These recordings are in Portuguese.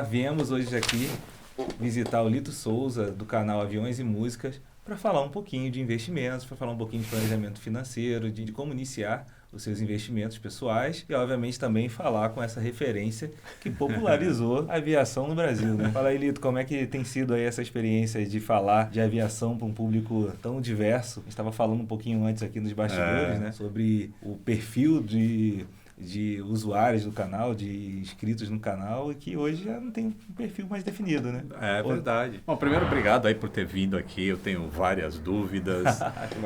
viemos hoje aqui visitar o Lito Souza, do canal Aviões e Músicas, para falar um pouquinho de investimentos, para falar um pouquinho de planejamento financeiro, de como iniciar os seus investimentos pessoais e, obviamente, também falar com essa referência que popularizou a aviação no Brasil, né? Fala aí, Lito, como é que tem sido aí essa experiência de falar de aviação para um público tão diverso? A gente estava falando um pouquinho antes aqui nos bastidores, né? Sobre o perfil de usuários do canal, de inscritos no canal, e que hoje já não tem um perfil mais definido, né? É verdade. Bom, primeiro, obrigado aí por ter vindo aqui. Eu tenho várias dúvidas.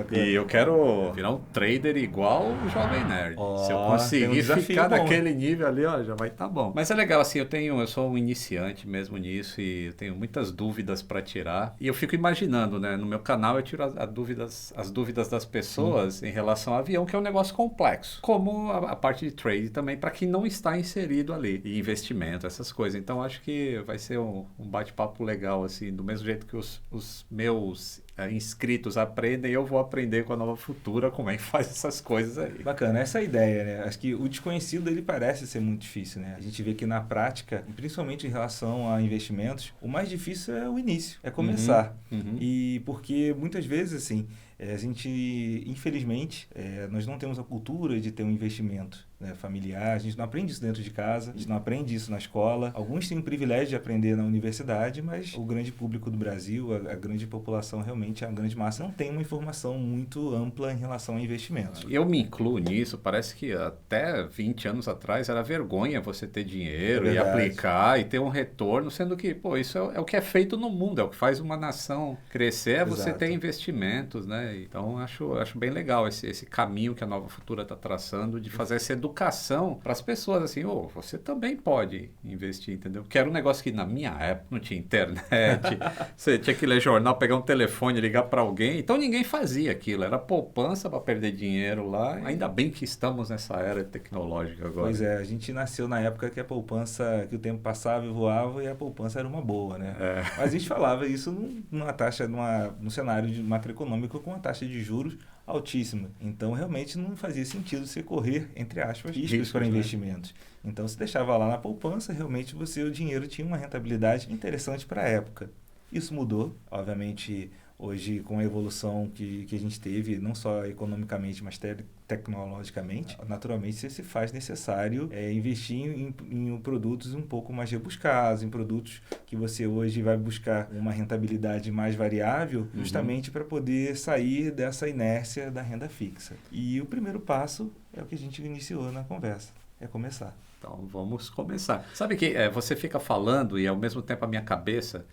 E eu quero virar um trader igual o Jovem Nerd. Se eu conseguir ficar naquele nível ali, ó, já vai estar bom. Mas é legal, assim, eu sou um iniciante mesmo nisso e eu tenho muitas dúvidas para tirar. E eu fico imaginando, né? No meu canal eu tiro as dúvidas das pessoas em relação ao avião, que é um negócio complexo. Como a parte de trade também, para quem não está inserido ali, e investimento, essas coisas. Então, acho que vai ser um bate-papo legal, assim, do mesmo jeito que os meus inscritos aprendem, eu vou aprender com a Nova Futura como é que faz essas coisas aí. Bacana, essa é a ideia, né? Acho que o desconhecido, ele parece ser muito difícil, né? A gente vê que na prática, principalmente em relação a investimentos, o mais difícil é o início, é começar. E porque muitas vezes, assim, a gente, infelizmente, nós não temos a cultura de ter um investimento, né, familiar. A gente não aprende isso dentro de casa, a gente não aprende isso na escola. Alguns têm o privilégio de aprender na universidade, mas o grande público do Brasil, a grande população, realmente, a grande massa, não tem uma informação muito ampla em relação a investimentos. Eu me incluo nisso. Parece que até 20 anos atrás era vergonha você ter dinheiro e aplicar e ter um retorno, sendo que, pô, isso é o que é feito no mundo, é o que faz uma nação crescer, você ter investimentos, né? Então, acho bem legal esse caminho que a Nova Futura está traçando de fazer essa educação para as pessoas, assim, você também pode investir, entendeu? Porque era um negócio que na minha época não tinha internet, você tinha que ler jornal, pegar um telefone, ligar para alguém, então ninguém fazia aquilo, era poupança para perder dinheiro lá. Ainda bem que estamos nessa era tecnológica agora. Pois é, a gente nasceu na época que a poupança, que o tempo passava e voava e a poupança era uma boa, né? Mas a gente falava isso numa taxa, num cenário macroeconômico com uma taxa de juros altíssima. Então, realmente não fazia sentido você correr, entre aspas, riscos para investimentos. Então, se deixava lá na poupança, realmente o dinheiro tinha uma rentabilidade interessante para a época. Isso mudou, obviamente, hoje com a evolução que a gente teve, não só economicamente, mas tecnologicamente, naturalmente se faz necessário investir em produtos um pouco mais rebuscados, em produtos que você hoje vai buscar uma rentabilidade mais variável, justamente para poder sair dessa inércia da renda fixa. E o primeiro passo é o que a gente iniciou na conversa, é começar. Então, vamos começar. Sabe que você fica falando e, ao mesmo tempo, a minha cabeça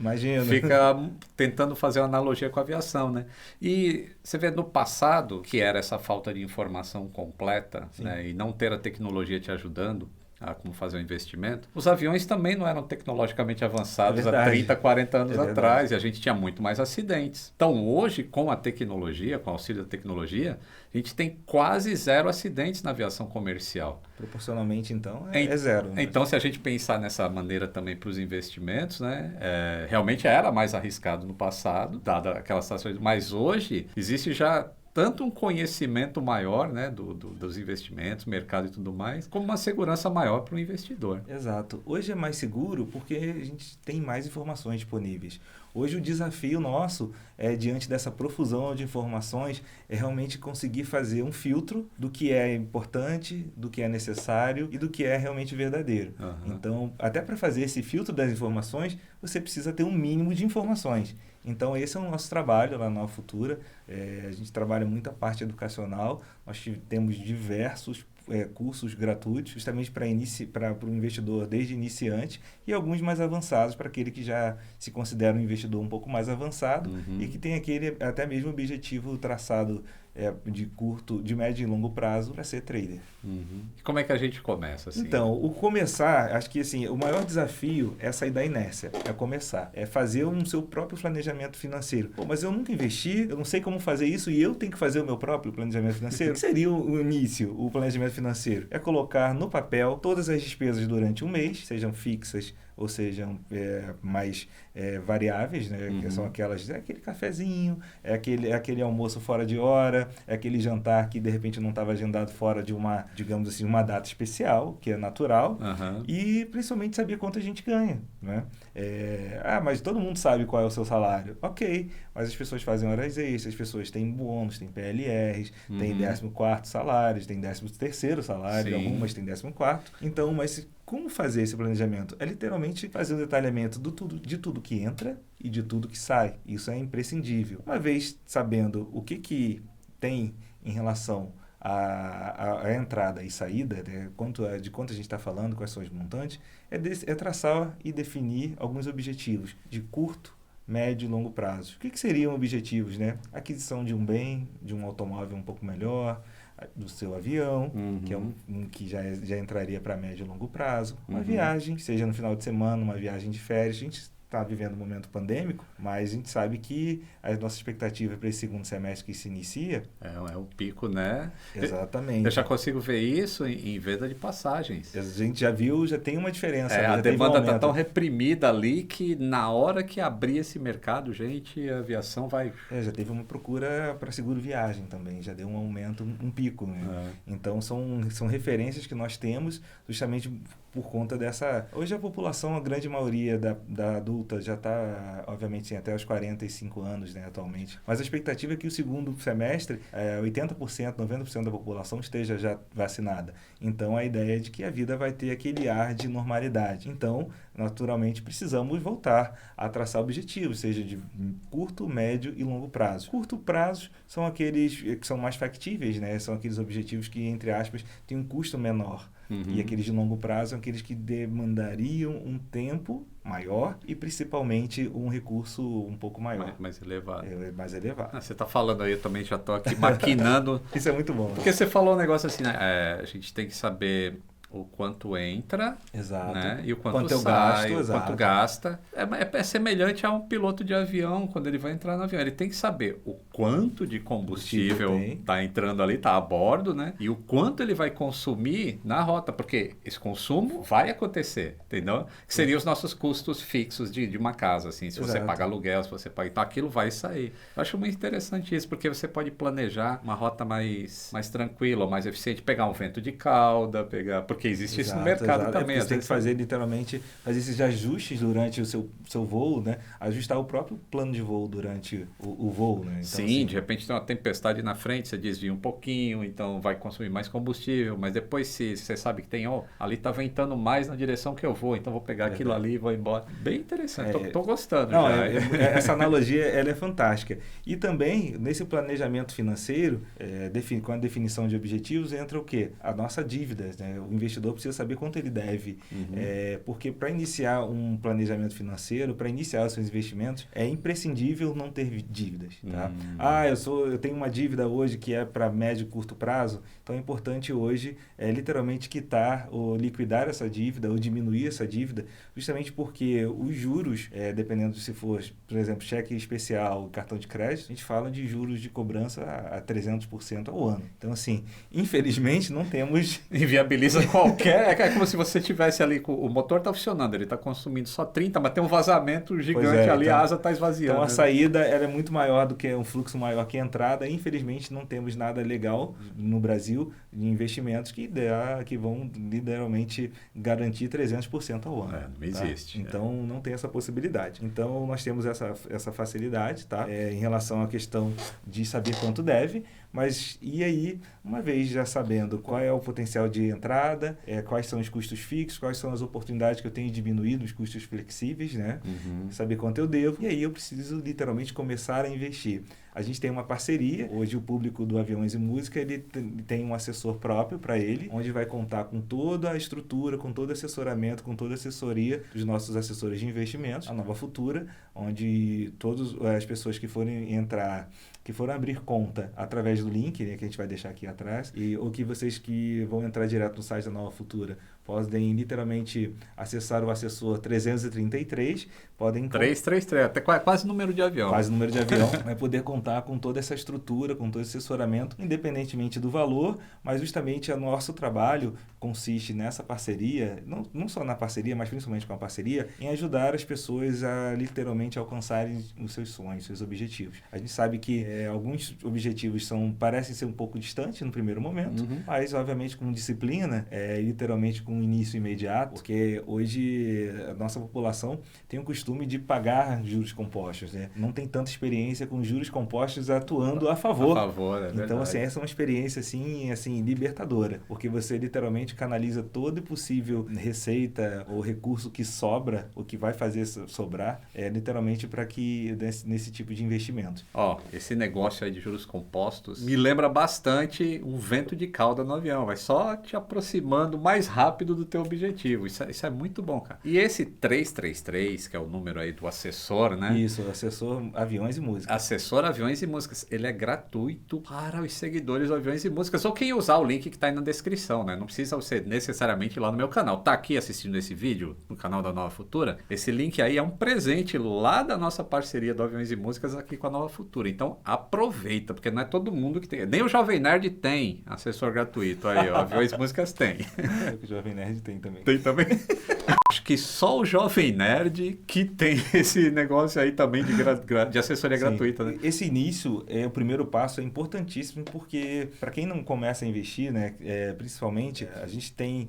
fica tentando fazer uma analogia com a aviação, né? E você vê no passado, que era essa falta de informação completa, né? E não ter a tecnologia te ajudando a como fazer um investimento, os aviões também não eram tecnologicamente avançados há 30, 40 anos atrás, e a gente tinha muito mais acidentes. Então, hoje, com a tecnologia, com o auxílio da tecnologia, a gente tem quase zero acidentes na aviação comercial. Proporcionalmente, então, é zero. Né? Então, se a gente pensar nessa maneira também para os investimentos, né, realmente era mais arriscado no passado, dada aquelas situações, mas hoje existe já tanto um conhecimento maior, né, dos investimentos, mercado e tudo mais, como uma segurança maior para o investidor. Exato. Hoje é mais seguro porque a gente tem mais informações disponíveis. Hoje o desafio nosso, diante dessa profusão de informações, é realmente conseguir fazer um filtro do que é importante, do que é necessário e do que é realmente verdadeiro. Então, até para fazer esse filtro das informações, você precisa ter um mínimo de informações. Então, esse é o nosso trabalho lá na Nova Futura. A gente trabalha muito a parte educacional. Nós temos diversos cursos gratuitos, justamente para o investidor desde iniciante, e alguns mais avançados para aquele que já se considera um investidor um pouco mais avançado e que tem aquele até mesmo objetivo traçado de médio e longo prazo para ser trader. E como é que a gente começa? Assim? Então, o começar, acho que assim, o maior desafio é sair da inércia, é começar, é fazer um seu próprio planejamento financeiro. Pô, mas eu nunca investi, eu não sei como fazer isso e eu tenho que fazer o meu próprio planejamento financeiro? O que seria o início, o planejamento financeiro? É colocar no papel todas as despesas durante um mês, sejam fixas ou sejam mais variáveis, né? Que são aquelas, aquele cafezinho, aquele almoço fora de hora, aquele jantar que de repente não estava agendado fora de uma, digamos assim, uma data especial, que é natural, e principalmente saber quanto a gente ganha, né? Mas todo mundo sabe qual é o seu salário. Ok, mas as pessoas fazem horas extras, as pessoas têm bônus, têm PLRs, têm 14º salários, têm 13º salário, algumas têm 14º. Então, mas como fazer esse planejamento? É literalmente fazer um detalhamento de tudo que entra e de tudo que sai. Isso é imprescindível. Uma vez sabendo o que tem em relação a entrada e saída, né, de quanto a gente está falando, quais são os montantes, é traçar e definir alguns objetivos de curto, médio e longo prazo. O que seriam objetivos, né? Aquisição de um bem, de um automóvel um pouco melhor, do seu avião, que é que já entraria para médio e longo prazo. Uma viagem, seja no final de semana, uma viagem de férias. A gente está vivendo um momento pandêmico, mas a gente sabe que a nossa expectativa para esse segundo semestre que se inicia... É o pico, né? Exatamente. Eu já consigo ver isso em venda de passagens. A gente já viu, já tem uma diferença. A demanda está tão reprimida ali que na hora que abrir esse mercado, gente, a aviação vai... já teve uma procura para seguro viagem também, já deu um aumento, um pico, né? Então são referências que nós temos justamente por conta dessa... Hoje a população, a grande maioria da adulta já está, obviamente, até os 45 anos, né, atualmente. Mas a expectativa é que o segundo semestre, 80%, 90% da população esteja já vacinada. Então, a ideia é de que a vida vai ter aquele ar de normalidade. Então, naturalmente, precisamos voltar a traçar objetivos, seja de curto, médio e longo prazo. Curto prazo são aqueles que são mais factíveis, né? São aqueles objetivos que, entre aspas, têm um custo menor. E aqueles de longo prazo são aqueles que demandariam um tempo maior e principalmente um recurso um pouco maior. Mais elevado. Mais elevado. Você está falando aí, eu também já estou aqui maquinando. Isso é muito bom. Porque você falou um negócio assim, né? A gente tem que saber o quanto entra, exato, né? E o quanto sai, o quanto gasta. É semelhante a um piloto de avião, quando ele vai entrar no avião. Ele tem que saber o quanto de combustível está entrando ali, está a bordo, né? E o quanto ele vai consumir na rota, porque esse consumo vai acontecer, entendeu? Que seriam os nossos custos fixos de uma casa, assim. Se você paga aluguel, se você paga... Então, aquilo vai sair. Eu acho muito interessante isso, porque você pode planejar uma rota mais tranquila, mais eficiente, pegar um vento de cauda, porque existe isso no mercado também. Você tem que fazer literalmente esses ajustes durante o seu voo, né? Ajustar o próprio plano de voo durante o voo, né? Então, sim, assim, de repente tem uma tempestade na frente, você desvia um pouquinho, então vai consumir mais combustível, mas depois se você sabe que ali está ventando mais na direção que eu vou, então vou pegar aquilo ali e vou embora. Bem interessante, estou gostando. Não, essa analogia ela é fantástica. E também, nesse planejamento financeiro, com a definição de objetivos, entra o quê? A nossa dívida, né? O investidor precisa saber quanto ele deve, porque para iniciar um planejamento financeiro, para iniciar os seus investimentos, é imprescindível não ter dívidas. Tá? Eu tenho uma dívida hoje que é para médio e curto prazo, então é importante hoje literalmente quitar ou liquidar essa dívida ou diminuir essa dívida, justamente porque os juros, dependendo de se for, por exemplo, cheque especial, cartão de crédito, a gente fala de juros de cobrança a 300% ao ano. Então, assim, infelizmente não temos... Inviabiliza qualquer... É como se você tivesse ali, o motor está funcionando, ele está consumindo só 30, mas tem um vazamento gigante ali, a asa está esvaziando. Então, a saída ela é muito maior do que um fluxo maior que a entrada. Infelizmente, não temos nada legal no Brasil de investimentos que vão literalmente garantir 300% ao ano. Não existe. Então, não tem essa possibilidade. Então, nós temos essa facilidade, tá? Em relação à questão de saber quanto deve, mas e aí, uma vez já sabendo qual é o potencial de entrada, quais são os custos fixos, quais são as oportunidades que eu tenho de diminuir nos custos flexíveis, né? Saber quanto eu devo, e aí eu preciso literalmente começar a investir. A gente tem uma parceria, hoje o público do Aviões e Música, ele tem um assessor próprio para ele, onde vai contar com toda a estrutura, com todo o assessoramento, com toda a assessoria dos nossos assessores de investimentos, a Nova Futura, onde todas as pessoas que forem abrir conta através do link, né, que a gente vai deixar aqui atrás, ou que vocês que vão entrar direto no site da Nova Futura podem literalmente acessar o assessor 333, podem... 333, até quase número de avião. Quase número de avião, vai poder contar com toda essa estrutura, com todo esse assessoramento, independentemente do valor, mas justamente o nosso trabalho consiste nessa parceria, não só na parceria, mas principalmente com a parceria, em ajudar as pessoas a literalmente alcançarem os seus sonhos, seus objetivos. A gente sabe que alguns objetivos parecem ser um pouco distantes no primeiro momento, mas obviamente com disciplina, literalmente com início imediato, porque hoje a nossa população tem o costume de pagar juros compostos, né? Não tem tanta experiência com juros compostos atuando a favor. Então, assim, essa é uma experiência assim, libertadora, porque você literalmente canaliza toda possível receita ou recurso que sobra, o que vai fazer sobrar, literalmente para que nesse tipo de investimento. Esse negócio aí de juros compostos me lembra bastante um vento de cauda no avião, vai só te aproximando mais rápido do teu objetivo. Isso é muito bom, cara. E esse 333, que é o número aí do assessor, né? Isso, assessor Aviões e Músicas. Assessor Aviões e Músicas. Ele é gratuito para os seguidores do Aviões e Músicas, ou quem usar o link que está aí na descrição, né? Não precisa você necessariamente ir lá no meu canal. Tá aqui assistindo esse vídeo no canal da Nova Futura? Esse link aí é um presente lá da nossa parceria do Aviões e Músicas aqui com a Nova Futura. Então aproveita, porque não é todo mundo que tem. Nem o Jovem Nerd tem assessor gratuito aí, ó. Aviões e Músicas tem. O Jovem Nerd tem também. Tem também? Acho que só o Jovem Nerd que tem esse negócio aí também de assessoria gratuita, né? Esse início, o primeiro passo é importantíssimo, porque para quem não começa a investir, né, principalmente, a gente tem...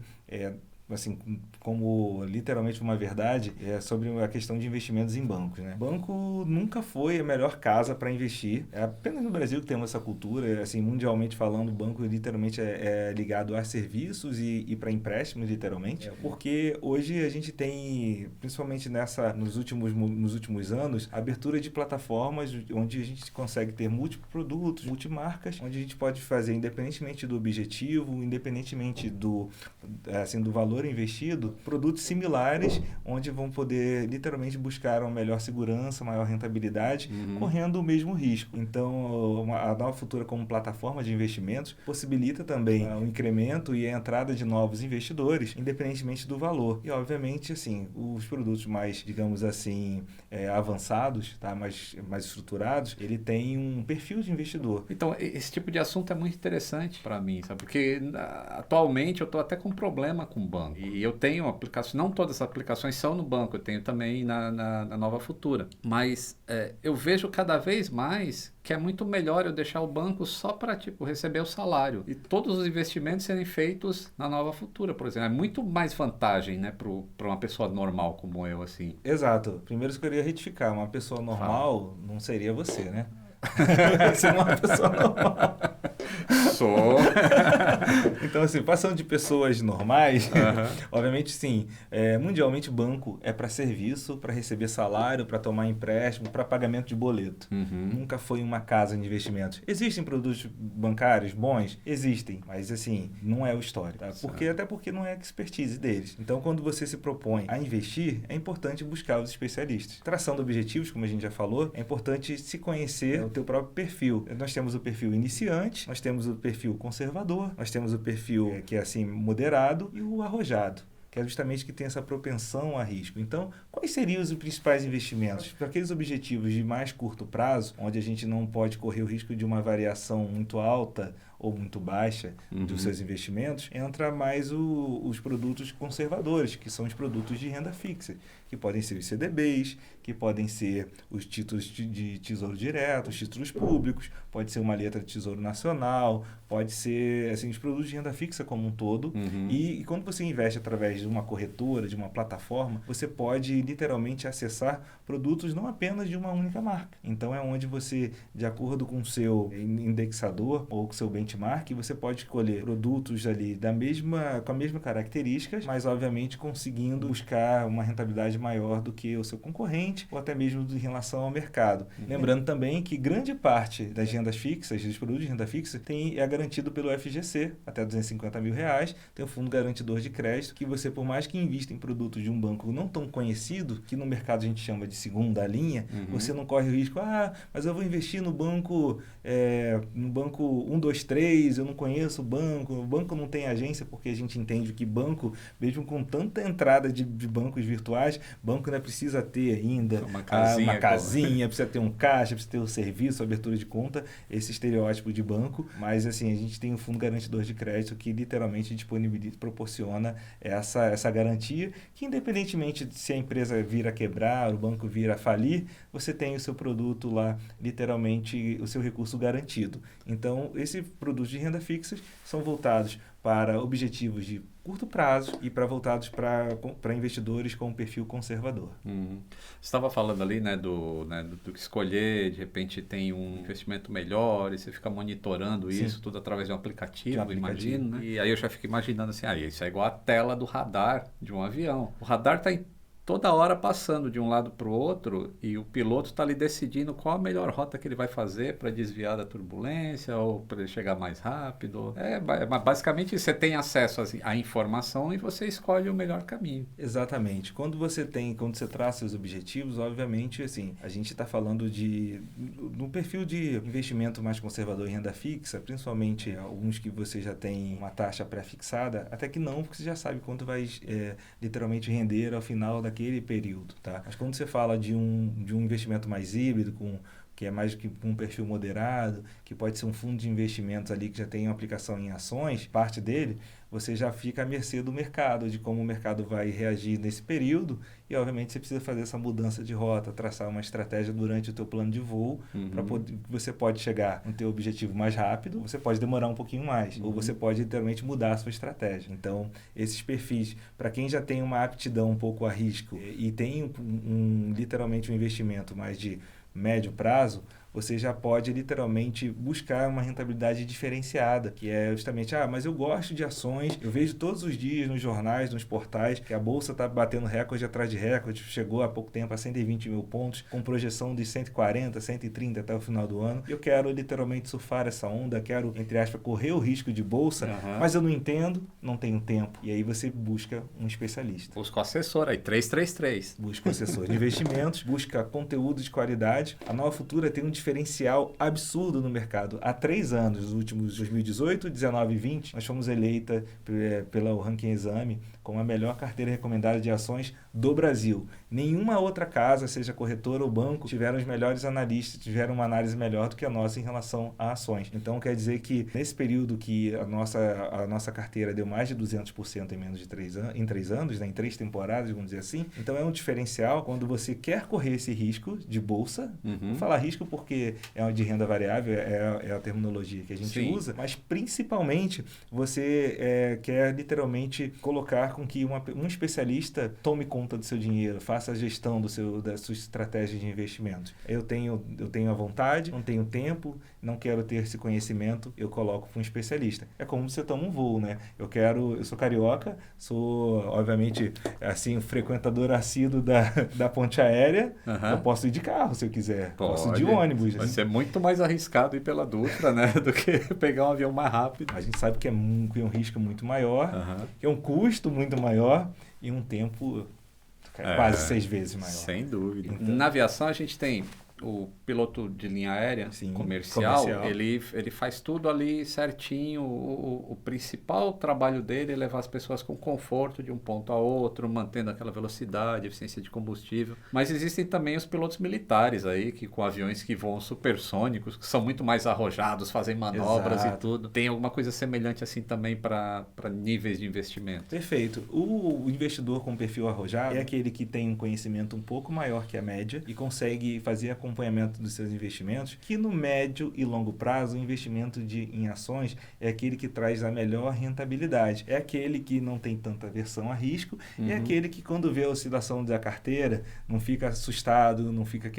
assim, como literalmente uma verdade, sobre a questão de investimentos em bancos, né? Banco nunca foi a melhor casa para investir. É apenas no Brasil que temos essa cultura, assim, mundialmente falando, o banco literalmente é ligado a serviços e para empréstimos, literalmente. Porque hoje a gente tem, principalmente nos últimos anos, abertura de plataformas onde a gente consegue ter múltiplos produtos, multimarcas, onde a gente pode fazer, independentemente do objetivo, independentemente do valor investido, produtos similares, onde vão poder literalmente buscar uma melhor segurança, maior rentabilidade, correndo o mesmo risco. Então, a Nova Futura como plataforma de investimentos possibilita também o incremento e a entrada de novos investidores, independentemente do valor. E, obviamente, assim, os produtos mais, digamos assim, avançados, tá? mais estruturados, ele tem um perfil de investidor. Então, esse tipo de assunto é muito interessante para mim, sabe? Porque atualmente eu estou até com problema com o banco. E eu tenho aplicações, não todas as aplicações são no banco, eu tenho também na Nova Futura. Mas eu vejo cada vez mais que é muito melhor eu deixar o banco só para receber o salário. E todos os investimentos serem feitos na Nova Futura, por exemplo. É muito mais vantagem, né, para uma pessoa normal como eu, assim. Exato. Primeiro eu queria retificar, uma pessoa normal não seria você, né? Você não é uma pessoa normal. Sou. Então, assim, passando de pessoas normais, obviamente, sim, mundialmente banco é para serviço, para receber salário, para tomar empréstimo, para pagamento de boleto. Nunca foi uma casa de investimentos. Existem produtos bancários bons? Existem, mas assim, não é o histórico. Tá? Até porque não é a expertise deles. Então, quando você se propõe a investir, é importante buscar os especialistas. Traçando objetivos, como a gente já falou, é importante se conhecer o teu próprio perfil. Nós temos o perfil iniciante, nós temos o perfil conservador, nós temos o perfil que é assim moderado e o arrojado, que é justamente que tem essa propensão a risco. Então, quais seriam os principais investimentos? Para aqueles objetivos de mais curto prazo, onde a gente não pode correr o risco de uma variação muito alta ou muito baixa dos seus investimentos, entra mais os produtos conservadores, que são os produtos de renda fixa, que podem ser os CDBs, que podem ser os títulos de Tesouro Direto, os títulos públicos, pode ser uma letra de Tesouro Nacional, pode ser assim, os produtos de renda fixa como um todo. E quando você investe através de uma corretora, de uma plataforma, você pode literalmente acessar produtos não apenas de uma única marca. Então é onde você, de acordo com o seu indexador ou com o seu benchmark, você pode escolher produtos ali com a mesma características, mas obviamente conseguindo buscar uma rentabilidade maior do que o seu concorrente ou até mesmo em relação ao mercado. Lembrando também que grande parte das rendas fixas, dos produtos de renda fixa, é garantido pelo FGC, até R$250 mil, tem o Fundo Garantidor de Crédito, que você, por mais que invista em produtos de um banco não tão conhecido, que no mercado a gente chama de segunda linha, você não corre o risco, mas eu vou investir no banco 123, 3, eu não conheço o banco não tem agência, porque a gente entende que banco, mesmo com tanta entrada de bancos virtuais, banco ainda precisa ter ainda uma casinha, precisa ter um caixa, precisa ter um serviço, abertura de conta, esse estereótipo de banco, mas assim, a gente tem um fundo garantidor de crédito que literalmente proporciona essa garantia, que independentemente de se a empresa vir a quebrar, o banco vir a falir, você tem o seu produto lá, literalmente o seu recurso garantido. Então, esses produtos de renda fixa são voltados para objetivos de curto prazo e voltados para investidores com um perfil conservador. Você estava falando ali, do que escolher, de repente tem um investimento melhor e você fica monitorando isso tudo através de um aplicativo, imagino. Né? E aí eu já fico imaginando assim, isso é igual a tela do radar de um avião. O radar está toda hora passando de um lado para o outro e o piloto está ali decidindo qual a melhor rota que ele vai fazer para desviar da turbulência ou para ele chegar mais rápido. Basicamente você tem acesso à informação e você escolhe o melhor caminho. Exatamente. Quando você traça os objetivos, obviamente, assim, a gente está falando no perfil de investimento mais conservador em renda fixa, principalmente alguns que você já tem uma taxa pré-fixada, até que não, porque você já sabe quanto vai literalmente render ao final daquele período, tá? Mas quando você fala de um investimento mais híbrido, que é mais que um perfil moderado, que pode ser um fundo de investimentos ali que já tem uma aplicação em ações, parte dele, você já fica à mercê do mercado, de como o mercado vai reagir nesse período e, obviamente, você precisa fazer essa mudança de rota, traçar uma estratégia durante o teu plano de voo, para poder, você pode chegar no teu objetivo mais rápido, você pode demorar um pouquinho mais, ou você pode, literalmente, mudar a sua estratégia. Então, esses perfis, para quem já tem uma aptidão um pouco a risco e tem literalmente um investimento mais de médio prazo, você já pode literalmente buscar uma rentabilidade diferenciada, que é justamente, mas eu gosto de ações, eu vejo todos os dias nos jornais, nos portais, que a Bolsa está batendo recorde atrás de recorde, chegou há pouco tempo a 120 mil pontos, com projeção de 140, 130 até o final do ano. Eu quero literalmente surfar essa onda, quero, entre aspas, correr o risco de Bolsa, mas eu não entendo, não tenho tempo. E aí você busca um especialista. Busca o assessor aí, 333. Busca o assessor de investimentos, busca conteúdo de qualidade. A Nova Futura tem um diferencial absurdo no mercado. Há 3 anos, nos últimos 2018, 19 e 20, nós fomos eleita pela Ranking Exame como a melhor carteira recomendada de ações do Brasil. Nenhuma outra casa, seja corretora ou banco, tiveram os melhores analistas, tiveram uma análise melhor do que a nossa em relação a ações. Então, quer dizer que nesse período que a nossa carteira deu mais de 200% em menos de 3 anos, em 3 anos, né, em 3 temporadas, vamos dizer assim. Então, é um diferencial quando você quer correr esse risco de bolsa. Vou falar risco porque é de renda variável, é a terminologia que a gente usa, mas principalmente você quer literalmente colocar com que um especialista tome conta do seu dinheiro, faça a gestão da sua estratégia de investimento. Eu tenho a vontade, não tenho tempo, não quero ter esse conhecimento, eu coloco para um especialista. É como você toma um voo, né? Eu sou carioca, sou, obviamente, assim, um frequentador assíduo da ponte aérea, eu posso ir de carro se eu quiser, posso ir de ônibus. Vai ser muito mais arriscado ir pela Dutra, né? Do que pegar um avião mais rápido. A gente sabe que é um risco muito maior, que é um custo muito maior e um tempo quase 6 vezes maior. Sem dúvida. Então, na aviação a gente tem o piloto de linha aérea comercial, ele faz tudo ali certinho. O principal trabalho dele é levar as pessoas com conforto de um ponto a outro, mantendo aquela velocidade, eficiência de combustível. Mas existem também os pilotos militares aí, com aviões que voam supersônicos, que são muito mais arrojados, fazem manobras e tudo. Tem alguma coisa semelhante assim também para níveis de investimento? Perfeito. O investidor com perfil arrojado é aquele que tem um conhecimento um pouco maior que a média e consegue fazer acompanhamento dos seus investimentos, que no médio e longo prazo, o investimento em ações é aquele que traz a melhor rentabilidade. É aquele que não tem tanta aversão a risco, é aquele que quando vê a oscilação da carteira, não fica assustado, não fica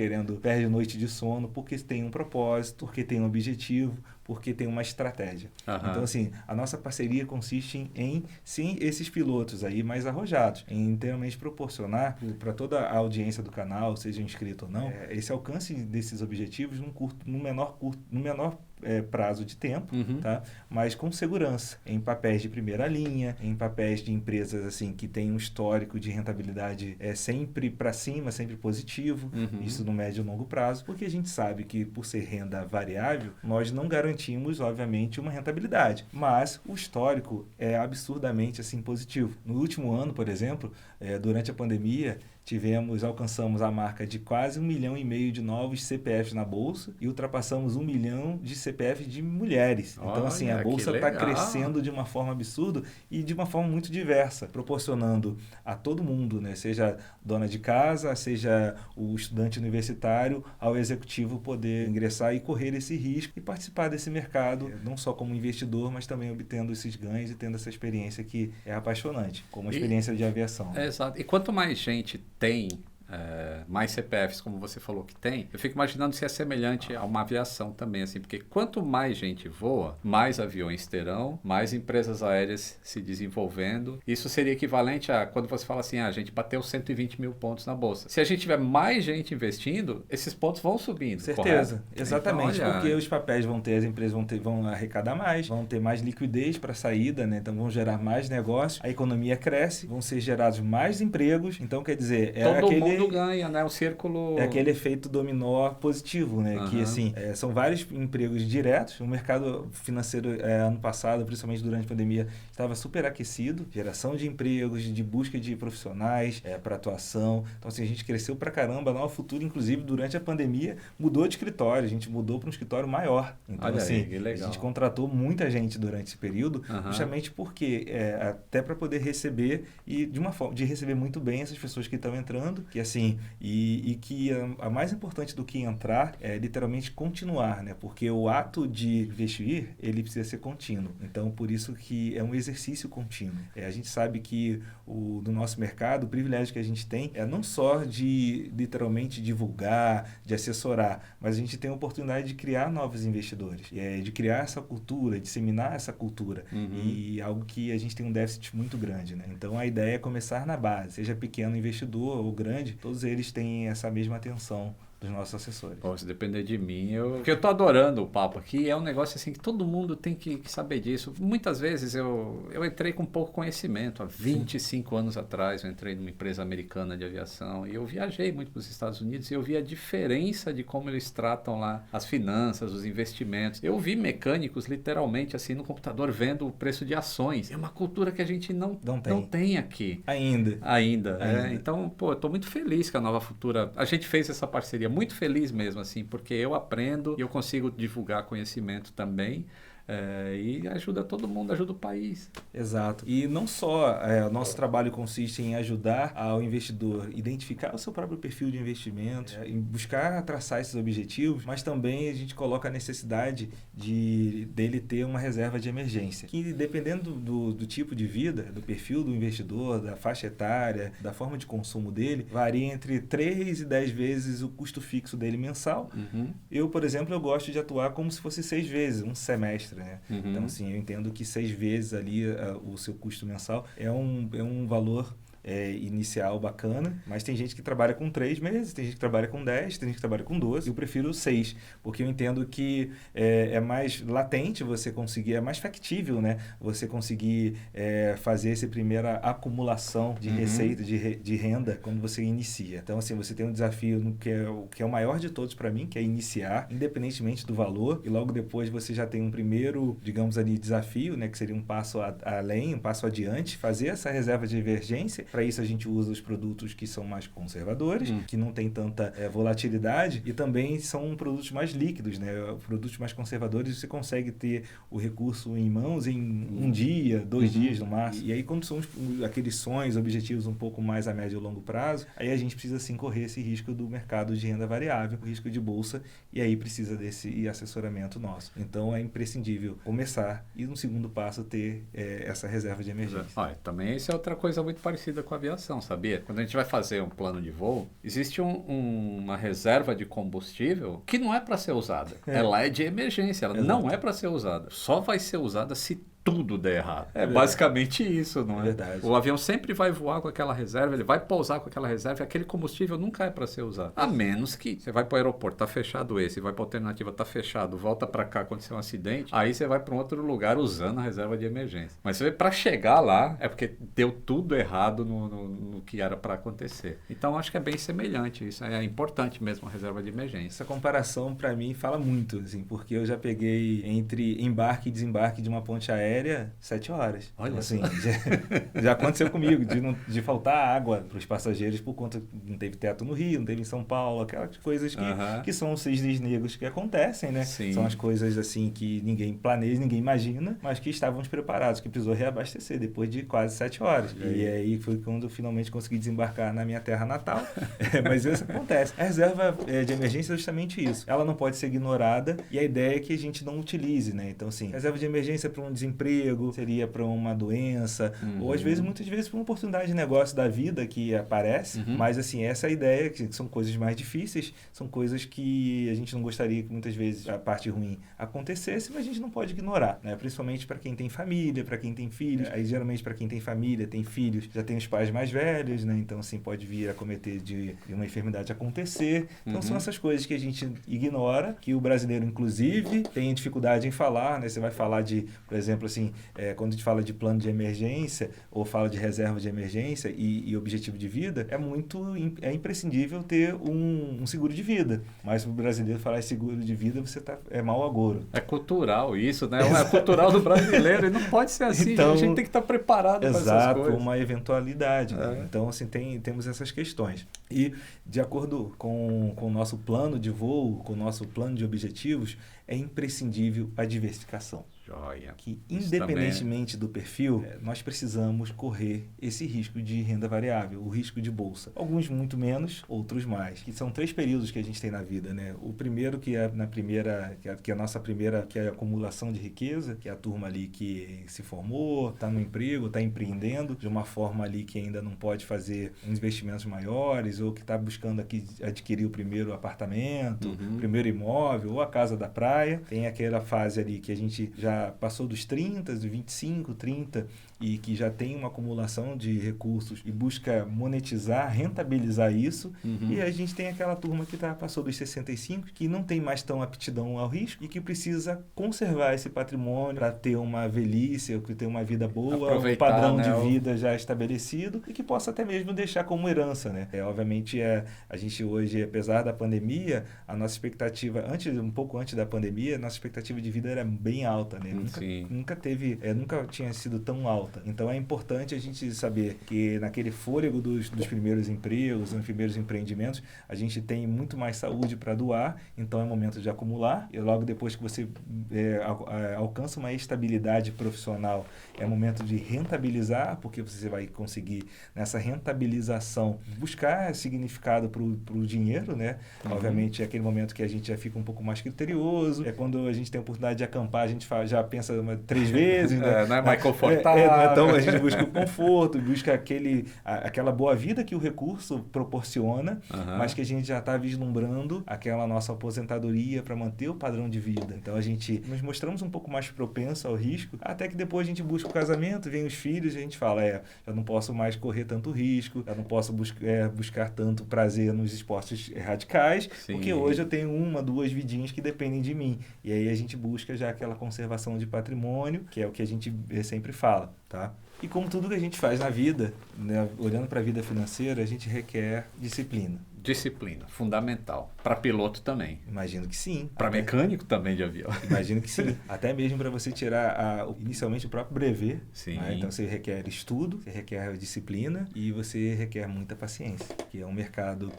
perde noite de sono, porque tem um propósito, porque tem um objetivo, porque tem uma estratégia. Então, assim, a nossa parceria consiste em, sim, esses pilotos aí mais arrojados, em inteiramente proporcionar para toda a audiência do canal, seja inscrito ou não, esse alcance desses objetivos no menor prazo de tempo, tá? Mas com segurança, em papéis de primeira linha, em papéis de empresas assim que têm um histórico de rentabilidade sempre para cima, sempre positivo, isso no médio e longo prazo, porque a gente sabe que por ser renda variável, nós não garantimos, obviamente, uma rentabilidade, mas o histórico é absurdamente assim positivo. No último ano, por exemplo, durante a pandemia, alcançamos a marca de quase 1,5 milhão de novos CPFs na Bolsa e ultrapassamos 1 milhão de CPFs de mulheres. Então, assim, a Bolsa está crescendo de uma forma absurda e de uma forma muito diversa, proporcionando a todo mundo, né? Seja dona de casa, seja o estudante universitário, ao executivo poder ingressar e correr esse risco e participar desse mercado, não só como investidor, mas também obtendo esses ganhos e tendo essa experiência que é apaixonante, como a experiência de aviação. Exato. E quanto mais gente tem mais CPFs, como você falou que tem, eu fico imaginando se é semelhante a uma aviação também, assim, porque quanto mais gente voa, mais aviões terão, mais empresas aéreas se desenvolvendo. Isso seria equivalente a quando você fala assim, a gente bateu 120 mil pontos na Bolsa. Se a gente tiver mais gente investindo, esses pontos vão subindo. Certeza, correto? exatamente, então, porque os papéis as empresas vão arrecadar mais, vão ter mais liquidez para saída, né? Então vão gerar mais negócios, a economia cresce, vão ser gerados mais empregos, então quer dizer, todo mundo ganha, né? O círculo... É aquele efeito dominó positivo, né? Que, assim, são vários empregos diretos. O mercado financeiro, ano passado, principalmente durante a pandemia, estava super aquecido. Geração de empregos, de busca de profissionais para atuação. Então, assim, a gente cresceu pra caramba. A Nova Futura, inclusive, durante a pandemia, mudou de escritório. A gente mudou para um escritório maior. Então, olha assim, aí, que legal. A gente contratou muita gente durante esse período, justamente porque até para poder receber e de uma forma de receber muito bem essas pessoas que estão entrando, que assim, e que a mais importante do que entrar é literalmente continuar, né? Porque o ato de investir, ele precisa ser contínuo. Então, por isso que é um exercício contínuo. A gente sabe que no nosso mercado, o privilégio que a gente tem é não só de literalmente divulgar, de assessorar, mas a gente tem a oportunidade de criar novos investidores, de criar essa cultura, disseminar essa cultura. E algo que a gente tem um déficit muito grande, né? Então, a ideia é começar na base, seja pequeno investidor ou grande, todos eles têm essa mesma atenção dos nossos assessores. Pô, se depender de mim, porque eu tô adorando o papo aqui, é um negócio assim que todo mundo tem que saber disso. Muitas vezes eu entrei com pouco conhecimento, há 25 anos atrás eu entrei numa empresa americana de aviação e eu viajei muito para os Estados Unidos e eu vi a diferença de como eles tratam lá as finanças, os investimentos. Eu vi mecânicos literalmente assim no computador vendo o preço de ações. É uma cultura que a gente não tem aqui. Ainda. Então, pô, eu tô muito feliz que a Nova Futura, a gente fez essa parceria muito feliz mesmo, assim, porque eu aprendo e eu consigo divulgar conhecimento também. E ajuda todo mundo, ajuda o país. Exato. E não só o nosso trabalho consiste em ajudar ao investidor identificar o seu próprio perfil de investimento, em buscar traçar esses objetivos, mas também a gente coloca a necessidade dele ter uma reserva de emergência, que dependendo do tipo de vida, do perfil do investidor, da faixa etária, da forma de consumo dele, varia entre 3 e 10 vezes o custo fixo dele mensal. Eu, por exemplo, eu gosto de atuar como se fosse 6 vezes, um semestre. Né? Então, assim, eu entendo que 6 vezes ali o seu custo mensal é um valor inicial bacana, mas tem gente que trabalha com 3 meses, tem gente que trabalha com 10, tem gente que trabalha com 12, eu prefiro 6, porque eu entendo que é mais latente você conseguir, é mais factível, né? Você conseguir fazer essa primeira acumulação de receita, de renda, quando você inicia. Então, assim, você tem um desafio que é o maior de todos para mim, que é iniciar, independentemente do valor, e logo depois você já tem um primeiro, digamos ali, desafio, né? Que seria um passo além, um passo adiante, fazer essa reserva de emergência. Para isso a gente usa os produtos que são mais conservadores, que não tem tanta volatilidade e também são produtos mais líquidos, né? Produtos mais conservadores você consegue ter o recurso em mãos em um dia, 2 dias no máximo. E aí quando são aqueles sonhos, objetivos um pouco mais a médio e longo prazo, aí a gente precisa sim correr esse risco do mercado de renda variável, o risco de bolsa, e aí precisa desse assessoramento nosso. Então é imprescindível começar e no segundo passo ter essa reserva de emergência. Olha, também isso é outra coisa muito parecida com a aviação, sabia? Quando a gente vai fazer um plano de voo, existe uma reserva de combustível que não é para ser usada. Ela é de emergência, ela não é para ser usada. Só vai ser usada se tudo der errado. É basicamente isso, não é? Verdade. O avião sempre vai voar com aquela reserva, ele vai pousar com aquela reserva, e aquele combustível nunca é para ser usado. A menos que você vai para o aeroporto, tá fechado esse, vai para a alternativa, tá fechado, volta para cá, aconteceu um acidente, aí você vai para um outro lugar usando a reserva de emergência. Mas você vê, para chegar lá, é porque deu tudo errado no que era para acontecer. Então, acho que é bem semelhante. Isso é importante mesmo, a reserva de emergência. Essa comparação, para mim, fala muito, assim, porque eu já peguei entre embarque e desembarque de uma ponte aérea 7 horas. Olha, então, assim, já aconteceu comigo, de faltar água para os passageiros por conta que não teve teto no Rio, não teve em São Paulo, aquelas coisas que são os cisnes negros que acontecem, né? Sim. São as coisas, assim, que ninguém planeja, ninguém imagina, mas que estávamos preparados, que precisou reabastecer depois de quase 7 horas. E aí foi quando eu finalmente consegui desembarcar na minha terra natal. Mas isso acontece. A reserva de emergência é justamente isso. Ela não pode ser ignorada e a ideia é que a gente não utilize, né? Então, assim, reserva de emergência para um desemprego, seria para uma doença, ou às vezes, muitas vezes, para uma oportunidade de negócio da vida que aparece, mas, assim, essa é a ideia, que são coisas mais difíceis, são coisas que a gente não gostaria que muitas vezes a parte ruim acontecesse, mas a gente não pode ignorar, né? Principalmente para quem tem família, para quem tem filhos. Aí, geralmente, para quem tem família, tem filhos, já tem os pais mais velhos, né? Então, assim, pode vir a cometer de uma enfermidade acontecer. Então, são essas coisas que a gente ignora, que o brasileiro, inclusive, tem dificuldade em falar, né? Você vai falar de, por exemplo, assim, quando a gente fala de plano de emergência ou fala de reserva de emergência e objetivo de vida, é imprescindível ter um seguro de vida. Mas o brasileiro falar em seguro de vida, é mau agouro. É cultural isso, né? É cultural do brasileiro e não pode ser assim. Então, a gente tem que estar preparado para essas coisas. Exato, uma eventualidade. Né? Então, assim, temos essas questões. E, de acordo com o nosso plano de voo, com o nosso plano de objetivos, é imprescindível a diversificação. Joia. Que, independentemente do perfil, nós precisamos correr esse risco de renda variável, o risco de bolsa. Alguns muito menos, outros mais. Que são 3 períodos que a gente tem na vida, né? O primeiro, que é a nossa primeira, que é a acumulação de riqueza, que é a turma ali que se formou, está no emprego, está empreendendo, de uma forma ali que ainda não pode fazer investimentos maiores, ou que está buscando aqui adquirir o primeiro apartamento, o primeiro imóvel, ou a casa da praia. Tem aquela fase ali que a gente já passou dos 30, dos 25, 30, e que já tem uma acumulação de recursos e busca monetizar, rentabilizar isso. E a gente tem aquela turma que passou dos 65, que não tem mais tão aptidão ao risco e que precisa conservar esse patrimônio para ter uma velhice, ou ter uma vida boa, um padrão, né, de vida já estabelecido e que possa até mesmo deixar como herança, né? Obviamente, a gente hoje, apesar da pandemia, a nossa expectativa, um pouco antes da pandemia, a nossa expectativa de vida era bem alta, né? Nunca tinha sido tão alta. Então, é importante a gente saber que naquele fôlego dos primeiros empregos, dos primeiros empreendimentos, a gente tem muito mais saúde para doar, então é momento de acumular. E logo depois que você alcança uma estabilidade profissional, é momento de rentabilizar, porque você vai conseguir, nessa rentabilização, buscar significado para o dinheiro, né? Obviamente, é aquele momento que a gente já fica um pouco mais criterioso. É quando a gente tem a oportunidade de acampar, a gente já pensa 3 vezes. Né? Não é mais confortável. Então, a gente busca o conforto, busca aquela boa vida que o recurso proporciona, mas que a gente já está vislumbrando aquela nossa aposentadoria para manter o padrão de vida. Então, nos mostramos um pouco mais propenso ao risco, até que depois a gente busca o casamento, vem os filhos e a gente fala, já não posso mais correr tanto risco, já não posso buscar tanto prazer nos esportes radicais, porque hoje eu tenho 1, 2 vidinhas que dependem de mim. E aí a gente busca já aquela conservação de patrimônio, que é o que a gente sempre fala, tá? E como tudo que a gente faz na vida, né, olhando para a vida financeira, a gente requer disciplina. Disciplina, fundamental. Para piloto também. Imagino que sim. Para mecânico também de avião. Imagino que sim. Até mesmo para você tirar inicialmente o próprio brevet. Sim. Né? Então você requer estudo, você requer disciplina e você requer muita paciência. Que é um mercado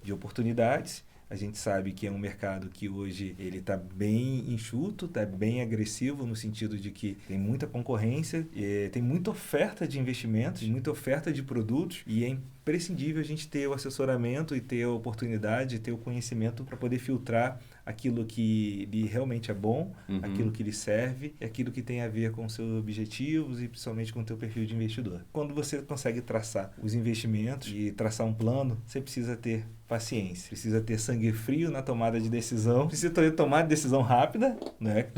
de oportunidades. A gente sabe que é um mercado que hoje ele está bem enxuto, está bem agressivo no sentido de que tem muita concorrência, tem muita oferta de investimentos, muita oferta de produtos e é imprescindível a gente ter o assessoramento e ter a oportunidade, ter o conhecimento para poder filtrar aquilo que lhe realmente é bom, aquilo que lhe serve e aquilo que tem a ver com seus objetivos e principalmente com o teu perfil de investidor. Quando você consegue traçar os investimentos e traçar um plano, você precisa ter paciência, precisa ter sangue frio na tomada de decisão, precisa ter tomada de decisão rápida, né?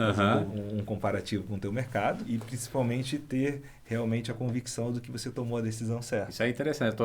Um comparativo com o teu mercado e principalmente ter realmente a convicção do que você tomou a decisão certa. Isso é interessante,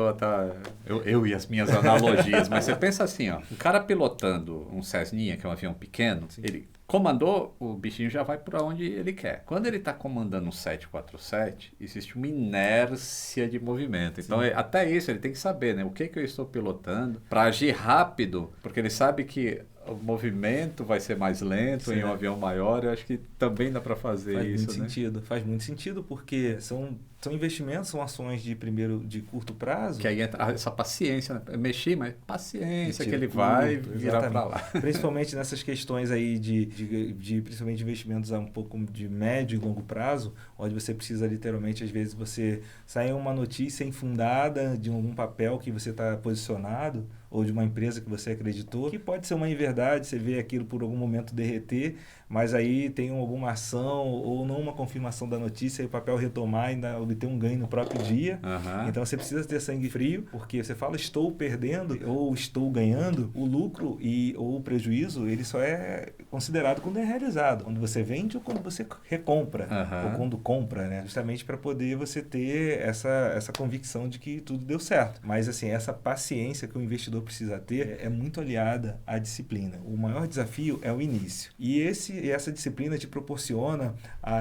eu e as minhas analogias, mas você pensa assim, ó, um cara pilotando um Cessninha, que é um avião pequeno, ele comandou, o bichinho já vai para onde ele quer. Quando ele está comandando um 747, existe uma inércia de movimento. Então, até isso, ele tem que saber, né? O que eu estou pilotando para agir rápido, porque ele sabe que o movimento vai ser mais lento em um avião maior. Eu acho que também dá para fazer isso, né? Faz muito sentido, porque são investimentos, são ações de curto prazo. Que aí entra essa paciência, né? Mexer, mas paciência que ele vai virar para lá. Principalmente nessas questões aí de principalmente investimentos a um pouco de médio e longo prazo, onde você precisa literalmente, às vezes, você sair uma notícia infundada de algum papel que você está posicionado, ou de uma empresa que você acreditou, que pode ser uma inverdade, você vê aquilo por algum momento derreter, mas aí tem alguma ação ou não uma confirmação da notícia e o papel retomar e ainda obter um ganho no próprio dia. Então você precisa ter sangue frio, porque você fala estou perdendo ou estou ganhando, o lucro ou o prejuízo, ele só é considerado quando é realizado, quando você vende ou quando você recompra, ou quando compra, né? Justamente para poder você ter essa convicção de que tudo deu certo. Mas assim, essa paciência que o investidor precisa ter é muito aliada à disciplina. O maior desafio é o início. E essa disciplina te proporciona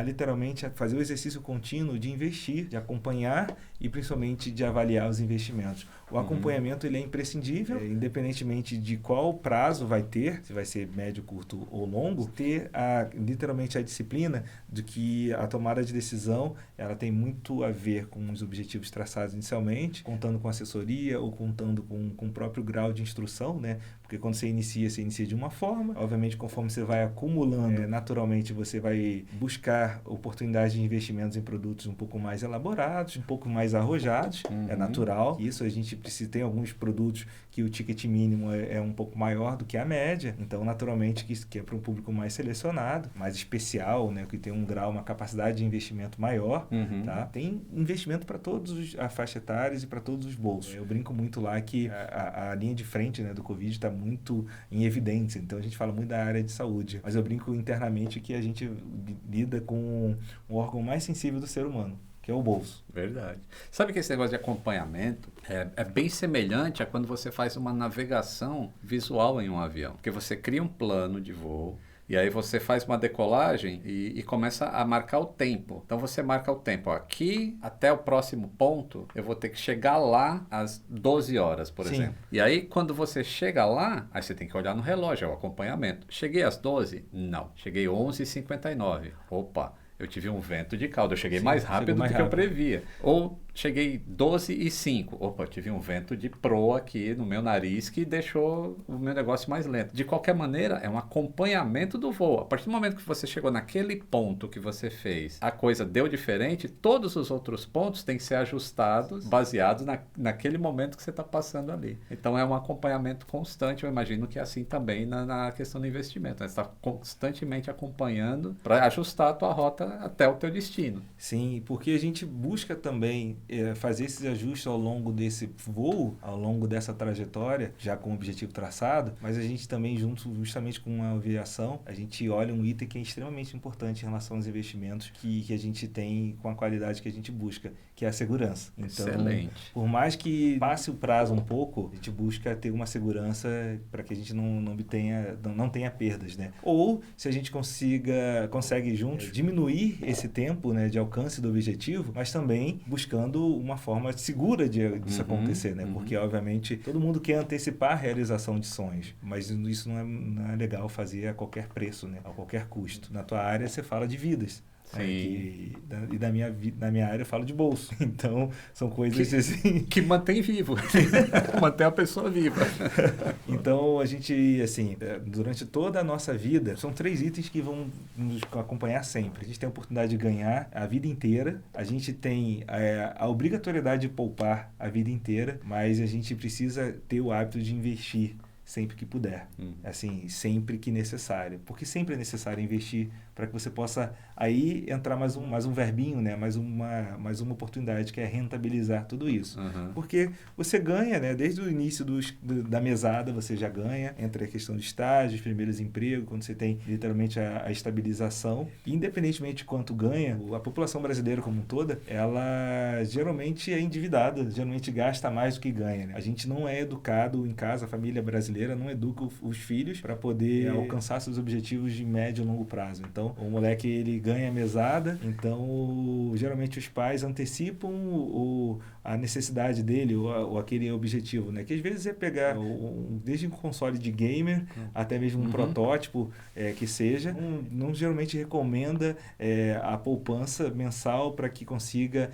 literalmente a fazer o exercício contínuo de investir, de acompanhar e principalmente de avaliar os investimentos. O acompanhamento ele é imprescindível, independentemente de qual prazo vai ter, se vai ser médio, curto ou longo, ter literalmente a disciplina de que a tomada de decisão ela tem muito a ver com os objetivos traçados inicialmente, contando com assessoria ou contando com o próprio grau de instrução, né? Porque quando você inicia de uma forma, obviamente conforme você vai acumulando, naturalmente você vai buscar oportunidades de investimentos em produtos um pouco mais elaborados, um pouco mais arrojados, é natural. Isso a gente precisa ter alguns produtos que o ticket mínimo é um pouco maior do que a média, então naturalmente que é para um público mais selecionado, mais especial, né? Que tem um grau, uma capacidade de investimento maior, tá? Tem investimento para todos as faixas etárias e para todos os bolsos. Eu brinco muito lá que a linha de frente, né, do Covid está muito em evidência, então a gente fala muito da área de saúde, mas eu brinco internamente que a gente lida com o órgão mais sensível do ser humano, que é o bolso. Verdade. Sabe que esse negócio de acompanhamento é bem semelhante a quando você faz uma navegação visual em um avião, porque você cria um plano de voo, e aí você faz uma decolagem e começa a marcar o tempo. Então você marca o tempo. Aqui até o próximo ponto, eu vou ter que chegar lá às 12 horas, por exemplo. E aí quando você chega lá, aí você tem que olhar no relógio, é o acompanhamento. Cheguei às 12? Não. Cheguei 11h59. Opa, eu tive um vento de caldo. Eu cheguei mais rápido do que eu previa. Ou cheguei 12h05. Opa, eu tive um vento de proa aqui no meu nariz que deixou o meu negócio mais lento. De qualquer maneira, é um acompanhamento do voo. A partir do momento que você chegou naquele ponto que você fez, a coisa deu diferente, todos os outros pontos têm que ser ajustados, baseados naquele momento que você está passando ali. Então, é um acompanhamento constante. Eu imagino que é assim também na questão do investimento. Você está constantemente acompanhando para ajustar a tua rota até o teu destino. Sim, porque a gente busca também fazer esses ajustes ao longo desse voo, ao longo dessa trajetória, já com o objetivo traçado, mas a gente também, justamente com a aviação, a gente olha um item que é extremamente importante em relação aos investimentos que a gente tem com a qualidade que a gente busca, que é a segurança. Então, excelente. Por mais que passe o prazo um pouco, a gente busca ter uma segurança para que a gente não tenha perdas, né? Ou se a gente consegue juntos diminuir esse tempo, né, de alcance do objetivo, mas também buscando uma forma segura disso acontecer, né? Porque, obviamente, todo mundo quer antecipar a realização de sonhos, mas isso não é legal fazer a qualquer preço, né? A qualquer custo. Na tua área, você fala de vidas. E na minha área eu falo de bolso. Então, são coisas assim... Que mantém vivo. Mantém a pessoa viva. Então, a gente, assim, durante toda a nossa vida, são 3 itens que vão nos acompanhar sempre. A gente tem a oportunidade de ganhar a vida inteira. A gente tem a obrigatoriedade de poupar a vida inteira, mas a gente precisa ter o hábito de investir sempre que puder, assim, sempre que necessário, porque sempre é necessário investir para que você possa aí entrar mais um verbinho, né? mais uma oportunidade, que é rentabilizar tudo isso. Porque você ganha, né? Desde o início da mesada, você já ganha, entre a questão de estágios, primeiros empregos, quando você tem literalmente a estabilização. E, independentemente de quanto ganha, a população brasileira como um toda, ela geralmente é endividada, geralmente gasta mais do que ganha. Né? A gente não é educado em casa, a família brasileira não educa os filhos para poder alcançar seus objetivos de médio e longo prazo. Então, o moleque, ele ganha mesada, então geralmente os pais antecipam a necessidade dele ou aquele objetivo, né? Que às vezes é pegar desde um console de gamer até mesmo um protótipo que seja, não geralmente recomenda a poupança mensal para que consiga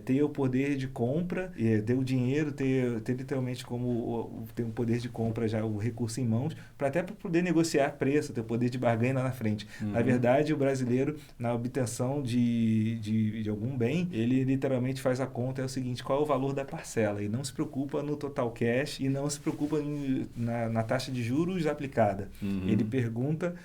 ter o poder de compra, ter o dinheiro, ter literalmente como ter um poder de compra já, o recurso em mãos, para poder negociar preço, ter o poder de barganha lá na frente. Na verdade, o brasileiro, na obtenção de algum bem, ele literalmente faz a conta, é o seguinte, qual é o valor da parcela? E não se preocupa no total cash e não se preocupa na taxa de juros aplicada. Ele pergunta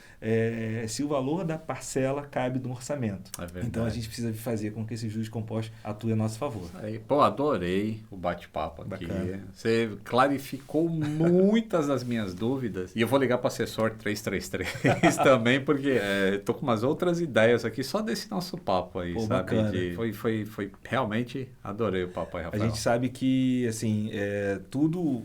se o valor da parcela cabe no orçamento. Então, a gente precisa fazer com que esse juros composto atue a nosso favor. Aí, pô, adorei o bate-papo aqui. Bacana. Você clarificou muitas das minhas dúvidas. E eu vou ligar para o assessor 333 também, porque estou com umas outras ideias aqui só desse nosso papo aí, sabe? Bacana. Foi realmente, adorei o papo aí, Rafael. A gente sabe que, assim, tudo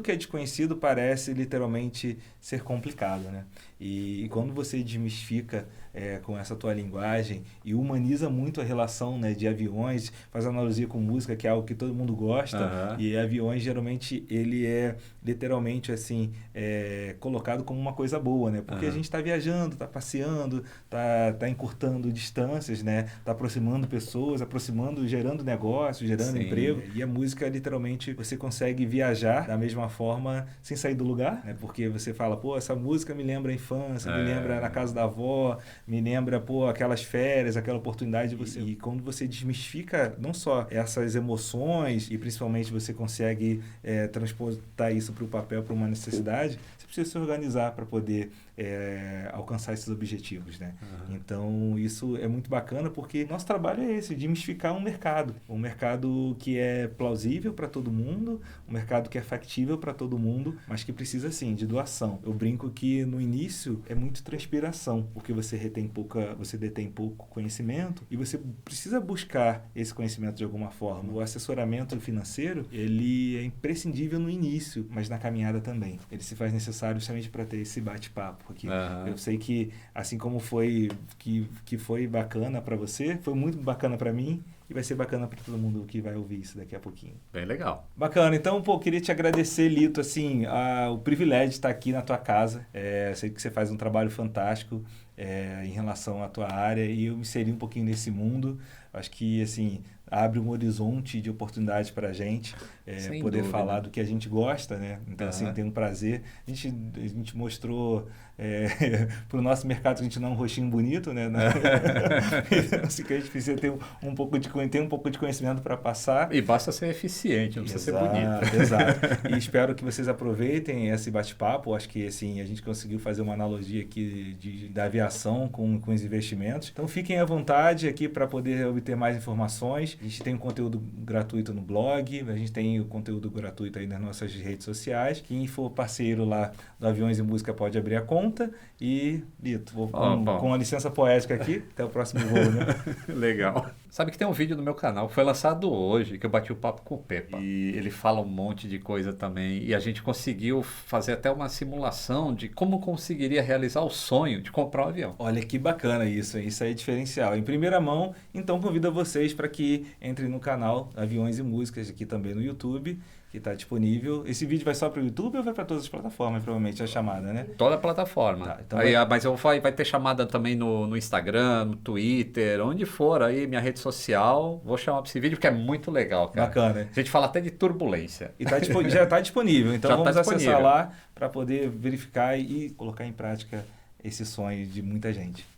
que é desconhecido parece literalmente ser complicado, né? E quando você desmistifica com essa tua linguagem e humaniza muito a relação, né, de aviões, faz analogia com música, que é algo que todo mundo gosta, e aviões, geralmente, ele é literalmente, assim, colocado como uma coisa boa, né? Porque a gente está viajando, está passeando, está encurtando distâncias, né? Está aproximando pessoas, gerando negócio, gerando emprego. E a música, literalmente, você consegue viajar da mesma forma sem sair do lugar, né? Porque você fala, pô, essa música me lembra a infância, me lembra na casa da avó, me lembra, pô, aquelas férias, aquela oportunidade de você... E quando você desmistifica não só essas emoções e principalmente você consegue transportar isso para o papel, para uma necessidade, você precisa se organizar para poder alcançar esses objetivos, né? Então, isso é muito bacana porque nosso trabalho é esse, desmistificar um mercado que é plausível para todo mundo, um mercado que é factível para todo mundo, mas que precisa, sim, de doação. Eu brinco que no início é muito transpiração, porque você detém pouco conhecimento e você precisa buscar esse conhecimento de alguma forma. O assessoramento financeiro, ele é imprescindível no início, mas na caminhada também. Ele se faz necessário justamente para ter esse bate-papo aqui. Eu sei que, assim como foi bacana para você, foi muito bacana para mim e vai ser bacana para todo mundo que vai ouvir isso daqui a pouquinho. Bem legal. Bacana. Então, queria te agradecer, Lito, assim, o privilégio de estar aqui na tua casa. Sei que você faz um trabalho fantástico em relação à tua área e eu me inseri um pouquinho nesse mundo. Acho que, assim, abre um horizonte de oportunidade para a gente poder falar do que a gente gosta, né? Então, assim, tem um prazer. A gente mostrou para o nosso mercado que a gente não é um rostinho bonito, né? Assim, que a gente precisa ter um pouco de conhecimento para passar. E basta ser eficiente, não precisa ser bonito. Exato. E espero que vocês aproveitem esse bate-papo. Acho que, assim, a gente conseguiu fazer uma analogia aqui da aviação com os investimentos. Então, fiquem à vontade aqui para poder obter mais informações. A gente tem um conteúdo gratuito no blog, a gente tem o conteúdo gratuito aí nas nossas redes sociais. Quem for parceiro lá do Aviões e Música pode abrir a conta. E, Lito, com a licença poética aqui, até o próximo voo, né? Legal. Sabe que tem um vídeo no meu canal que foi lançado hoje, que eu bati o papo com o Pepa. E ele fala um monte de coisa também. E a gente conseguiu fazer até uma simulação de como conseguiria realizar o sonho de comprar um avião. Olha que bacana isso aí é diferencial. Em primeira mão, então convido vocês para que entrem no canal Aviões e Músicas, aqui também no YouTube, que está disponível. Esse vídeo vai só para o YouTube ou vai para todas as plataformas, provavelmente, a chamada, né? Toda a plataforma. Tá, então mas vai ter chamada também no Instagram, no Twitter, onde for aí, minha rede social. Vou chamar para esse vídeo, porque é muito legal, cara. Bacana. A gente fala até de turbulência. E já está disponível. Então vamos acessar lá para poder verificar e colocar em prática esse sonho de muita gente.